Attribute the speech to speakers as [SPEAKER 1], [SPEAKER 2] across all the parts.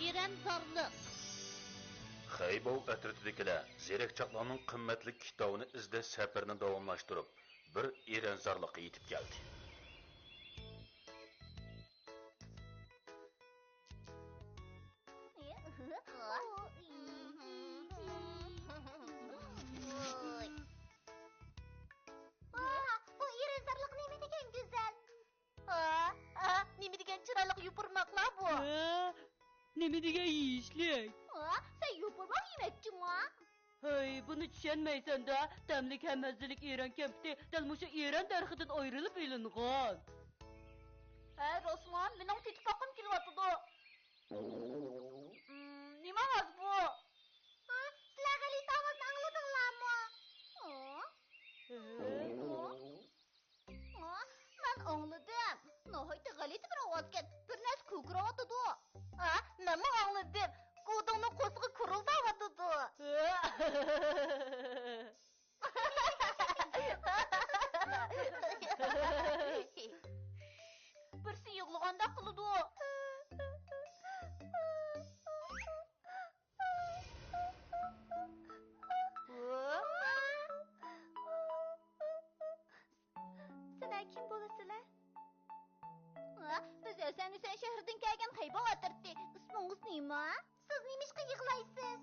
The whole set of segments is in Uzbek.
[SPEAKER 1] eranzorliq.
[SPEAKER 2] Xeybov atritidagilar zerakchoqlarning qimmatli kitobini izlash safarini davomlashtirib, bir eranzorliqqa yetib keldi.
[SPEAKER 3] Bu eranzorliq nima degan go'zal.
[SPEAKER 1] Nima degan chiroyli yupurmoqlar bu?
[SPEAKER 4] Nima degan yeyishlik?
[SPEAKER 3] Sen yupurmoq yemoqchimi?
[SPEAKER 4] Hay, buni tushunmaysan-da. Tamlik ham mazalik Eron kampti dalmusha Eron darxidan ayrilib ilingan.
[SPEAKER 1] Rosman, mening tetikaqim kelyapti. Nima vaz bu?
[SPEAKER 3] Sizlar g'alati ovozni angladinglarmi? Men angladim. Nihoyatda g'alati bir ovozga bir narsa ko'kirayotdi.
[SPEAKER 1] Nima angladim? Kodingni qo'sig'i kurildayotdi. Birsi yig'laganda qiladi.
[SPEAKER 3] Sizlar kim bo'lasizlar? Biz Asanison shahridan kelgan Xeybov atirdi. Ismingiz nima? Siz nimishqa yig'laysiz?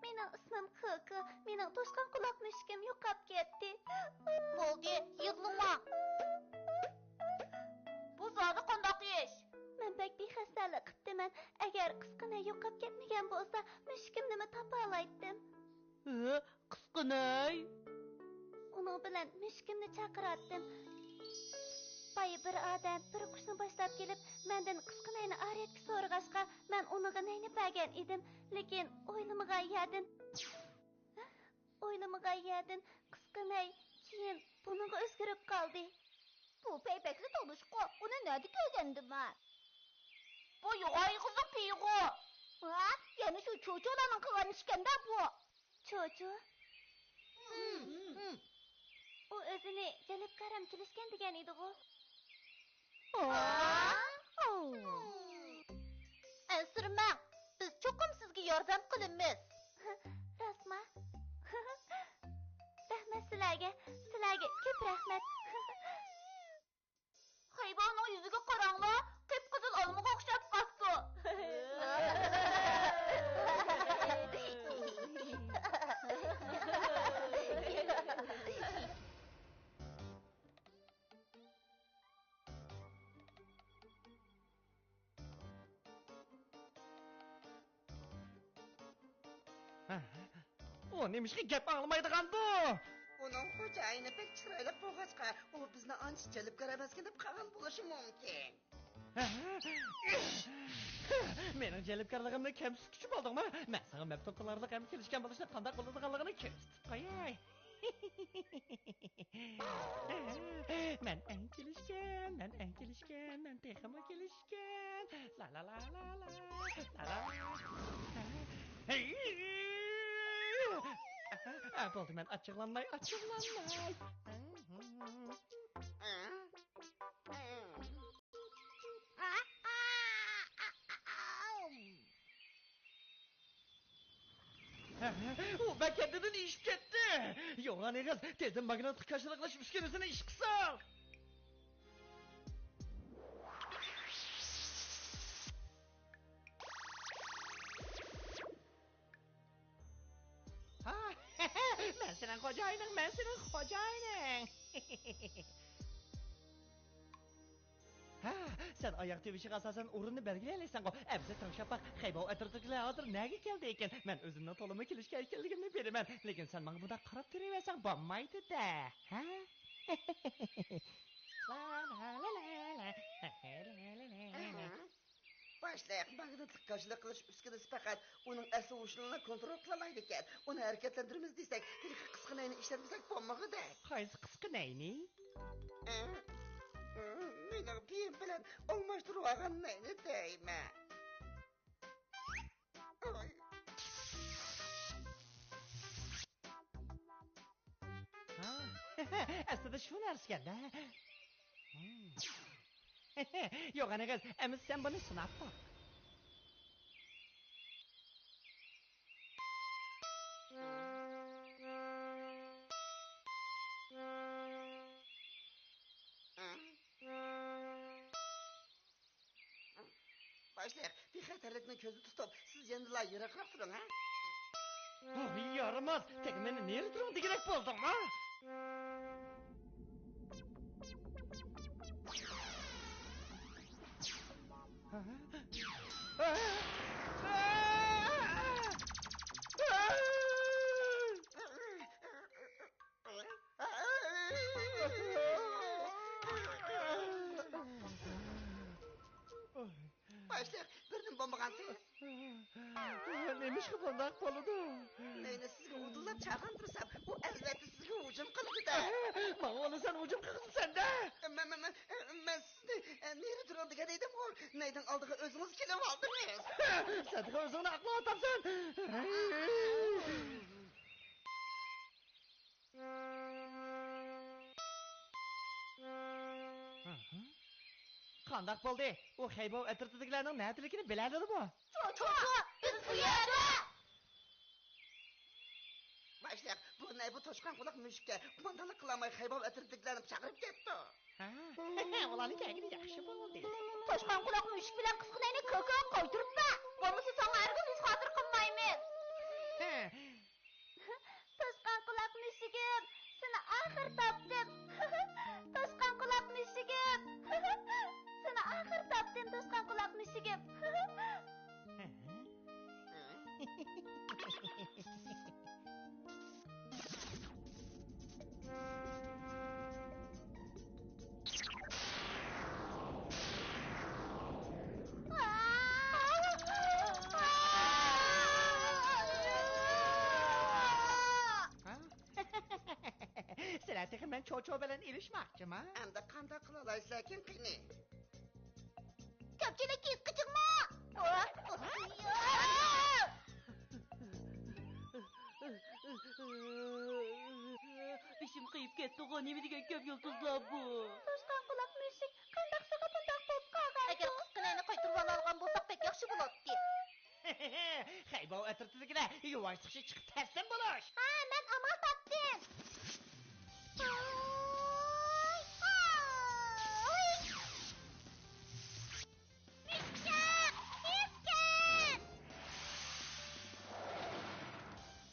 [SPEAKER 3] Mening ismim Koko. Mening to'shqon quloq mushugim yo'qolib ketdi.
[SPEAKER 1] Bo'ldi, yig'lama. Bu zodi qandoq ish?
[SPEAKER 3] Men bak bexastalik qildim. Agar qisqina yo'qolib ketmagan bo'lsa, mushugimni topa olaydim.
[SPEAKER 4] Qisqinay.
[SPEAKER 3] Uning bilan mushugimni chaqiratdim. Boya bir odam bir qushni boshlab kelib, mendan qisqinayni ariyatga so'rag'ashqa, men uniga nayni bergan edim, lekin o'ylamagan yadin qisqinay keyin bunga o'zgarib qoldi. Bu paypakli to'lishqo, uni nada ko'rgandim men.
[SPEAKER 1] Bu yo'g'ay qizning piyg'u.
[SPEAKER 3] Yana shu cho'cholarning qilgan ishkanda bu. Cho'cho? U o'zini jalb qaram kelishgan degan edi-ku.
[SPEAKER 1] Ansirmang, biz cho'qim sizga yordam qilamiz.
[SPEAKER 3] Rasma. Rahmat sizlarga ko'p rahmat.
[SPEAKER 1] Xeybovning yuziga qaranglar, qip-qizil olmaga o'xshab qoldi.
[SPEAKER 5] O nemishqa gap anglamaydigan bu?
[SPEAKER 6] Uning xo'jayini pek chiroyli bo'lg'achqa, u bizni ancha jalb qaramaskin deb qolgan bo'lishi mumkin.
[SPEAKER 5] Mening jalbkorligimni kim tutib oldingmi? Men senga maftun qilarlik ham kelishgan bo'lishni qanday qiladiganligini ko'rsatib qo'yay. Men eng kelishgan, men texmo kelishgan. La la la la la. Bo'ldi, men achchiqlanmay. U kendidan ishib ketdi. Yo'g'on egas, tezdan magnetik qarshilash uskunasini ish qilsin. Men sening xo'jayining. Sen oyoq tevishiga asosan o'rinni belgilaysan-ku. Abza Toshapaq Xeybov atrofdagilar hozir nega keldi ekan? Men o'zimning to'limi kelishga ekanligimni beraman, lekin sen menga bunda qarab turaversang bo'lmaydi-da.
[SPEAKER 6] Başlayaq magnetik qarshilik qilish uskunasi faqat uning asl usulini kontrol qilaydi ekan. Uni harakatlantiramiz desak, qisqinayni ishlatmasak bo'lmag'ida.
[SPEAKER 5] Qaysi qisqinayni?
[SPEAKER 6] Mening piyim bilan almashtirib olgan nayni deyman.
[SPEAKER 5] Aslida shu narsa-da. Yo'q, anaqa, emas sen buni sinab bak.
[SPEAKER 6] Başlayaq. Bexatarlikni ko'zda tutib, siz yanıla yiroqroq turing, ha?
[SPEAKER 5] Yaramaz. Tek meni neri turun degirek boldun ha?
[SPEAKER 6] Başlayaq. Birinin bo'lmag'ansiz.
[SPEAKER 5] Neymiş ki bundak boludu?
[SPEAKER 6] Meni sizga udillab chaqirtirsam, u albatta sizga hujum qiladi-da.
[SPEAKER 5] Bana onu sen ucum kırsın sende.
[SPEAKER 6] Men sizni neri turing degan edim-ku. Neydan oldiga o'zingiz kelib oldingiz.
[SPEAKER 5] Sen de özünü aklı atamsın. Kandak boldu. O Xeybov etratidagilarning natiligini biladimi bu?
[SPEAKER 1] Biz bu yerda.
[SPEAKER 6] Başlayaq. Bu ne bu toshqon quloq mushukka qo'ndalik qilmay Xaybov atrofdagilarni chaqirib ketdi.
[SPEAKER 5] Ha. Ularning kagini yaxshi bo'ldi.
[SPEAKER 1] Toshqon quloq mushuk bilan qisqinayni ko'kön qo'ydiribdi. Bo'lmasa sana hargiz xotir qilmaymiz.
[SPEAKER 3] Toshqon quloq mushugim, seni oxir topdim. Toshqon quloq mushugim. Seni oxir topdim, toshqon quloq mushugim.
[SPEAKER 5] Sizlar tekin men çoğ bilan ilishmoqchimi?
[SPEAKER 6] Endi qanday qila olaysiz ekan qini?
[SPEAKER 1] Ko'pchilik kesqi chiqma.
[SPEAKER 4] Bishim qiyib ketdi, nima degan ko'p yulduzlar bu.
[SPEAKER 3] Toshqon quloq mushuk, qandoqsiga bundoq bo'lib qolgan?
[SPEAKER 1] Agar qisqinayni qaytirib olgan bo'lsak pek yaxshi bo'ladi.
[SPEAKER 5] Xeybov atratidagilar yuvosh chiqib chiqib taslim bo'lish.
[SPEAKER 3] Ha, men amal topdim.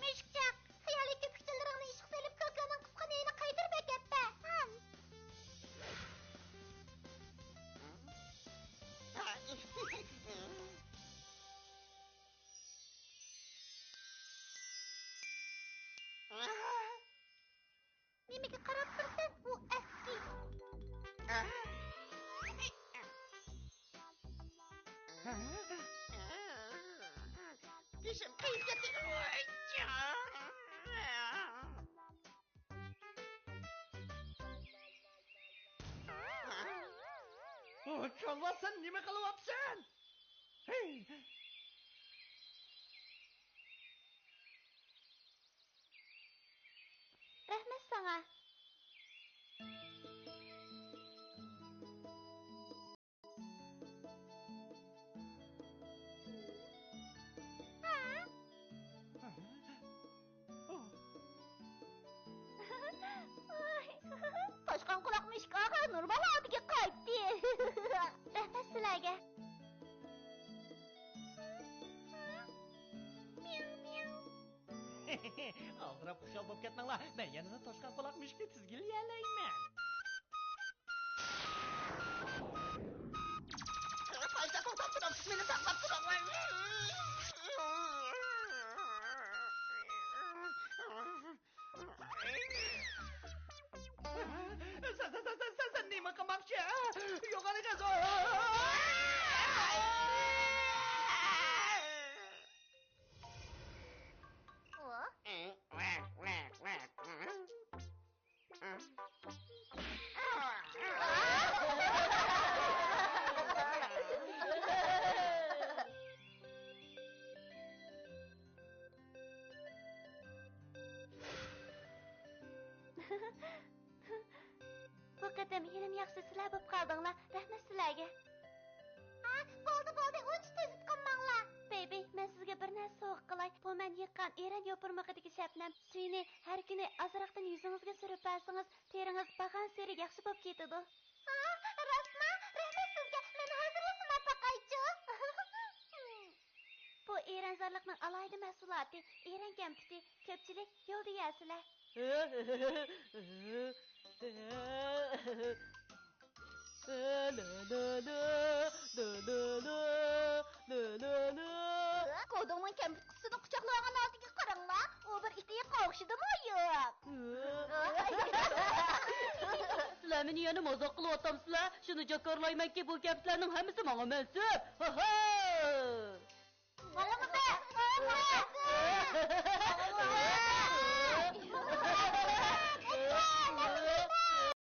[SPEAKER 3] Mishkak, xiyoliy ko'pikchilaringni ishq selib ko'kyoning qisqanayni qaytirib ketdi. Nimaga qarab tursan? U eski.
[SPEAKER 6] Bishim qiyib ketdi.
[SPEAKER 5] Kalva sen nima qilyapsan? Hey.
[SPEAKER 3] Rahmat sana.
[SPEAKER 1] Toshqon quloq mushuk og'a normal holiga qaytdi.
[SPEAKER 3] Rahmat sizlarga.
[SPEAKER 5] Aldırab xushal bo'lib ketmanglar. Men yanada toshqon quloq mushukni tizgilayalayman.
[SPEAKER 6] Qayta to'xtab turing. Meni saqlab turing.
[SPEAKER 5] Sen nima qilmoqchi? Yo'qani qazo.
[SPEAKER 3] Bu qadam yerim yaxshi sizlar bo'lib qoldinglar. Rahmat sizlarga.
[SPEAKER 1] Bo'ldi, uncha tezib qolmanglar.
[SPEAKER 3] Baby, men sizga bir narsa so'q qilay. Bu men yiqqan eran yopirmog'idagi shabnam suyini har kuni ozroqdan yuzingizga surib bersangiz, teringiz bag'an seri yaxshi bo'lib ketadi.
[SPEAKER 1] Rasma, rahmat sizga. Men hozir sinab boqaychi.
[SPEAKER 3] eranzorlikning alayda mahsuloti, eran kamputi, ko'pchilik yo'lda yasizlar.
[SPEAKER 1] Kodongning kamput qizini quchoqlagan oldiga qaranglar. U bir itiga qo'shidimi yo'q?
[SPEAKER 4] Sizlar meni yana mazoq qilyapsizlar. Shuni jakorlaymanki, bu gaplarning hammasi menga mansub. Ha-ha!
[SPEAKER 1] Mana